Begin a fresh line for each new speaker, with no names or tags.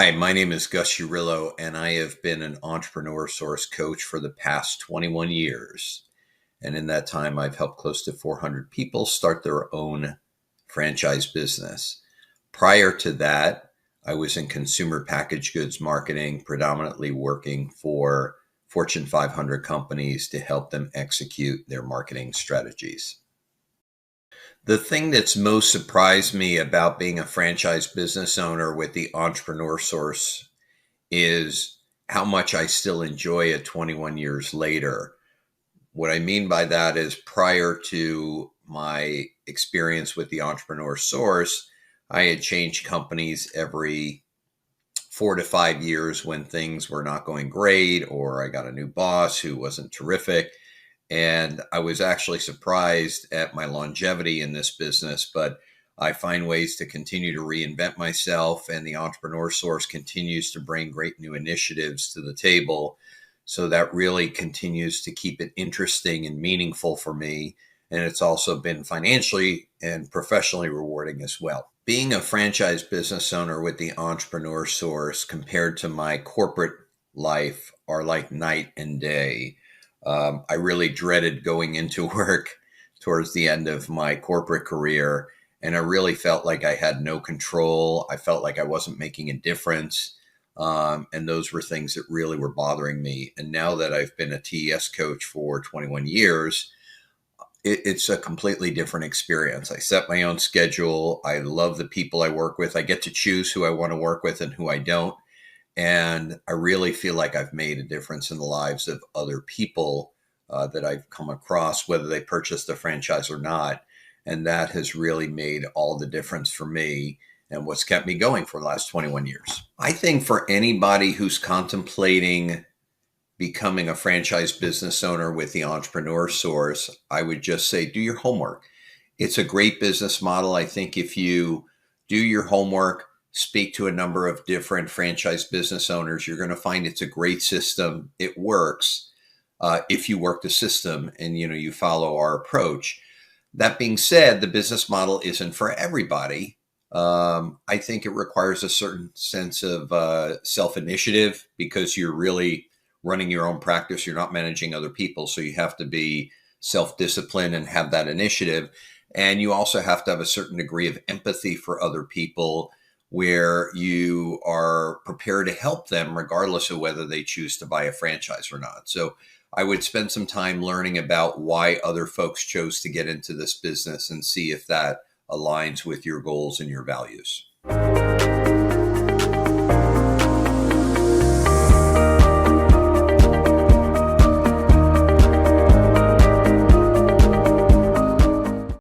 Hi, my name is Gus Iurillo, and I have been an entrepreneur source coach for the past 21 years. And in that time, I've helped close to 400 people start their own franchise business. Prior to that, I was in consumer packaged goods marketing, predominantly working for Fortune 500 companies to help them execute their marketing strategies. The thing that's most surprised me about being a franchise business owner with the Entrepreneur Source is how much I still enjoy it 21 years later. What I mean by that is prior to my experience with the Entrepreneur Source, I had changed companies every 4 to 5 years when things were not going great, or I got a new boss who wasn't terrific. And I was actually surprised at my longevity in this business, but I find ways to continue to reinvent myself, and the Entrepreneur Source continues to bring great new initiatives to the table. So that really continues to keep it interesting and meaningful for me. And it's also been financially and professionally rewarding as well. Being a franchise business owner with the Entrepreneur Source compared to my corporate life are like night and day. I really dreaded going into work towards the end of my corporate career, and I really felt like I had no control. I felt like I wasn't making a difference. And those were things that really were bothering me. And now that I've been a TES coach for 21 years, it's a completely different experience. I set my own schedule. I love the people I work with. I get to choose who I want to work with and who I don't. And I really feel like I've made a difference in the lives of other people that I've come across, whether they purchased a franchise or not. And that has really made all the difference for me and what's kept me going for the last 21 years. I think for anybody who's contemplating becoming a franchise business owner with the Entrepreneur Source, I would just say do your homework. It's a great business model. I think if you do your homework, speak to a number of different franchise business owners, you're going to find it's a great system. It works if you work the system and you follow our approach. That being said, the business model isn't for everybody. I think it requires a certain sense of self-initiative because you're really running your own practice. You're not managing other people. So you have to be self-disciplined and have that initiative. And you also have to have a certain degree of empathy for other people where you are prepared to help them regardless of whether they choose to buy a franchise or not. So I would spend some time learning about why other folks chose to get into this business and see if that aligns with your goals and your values.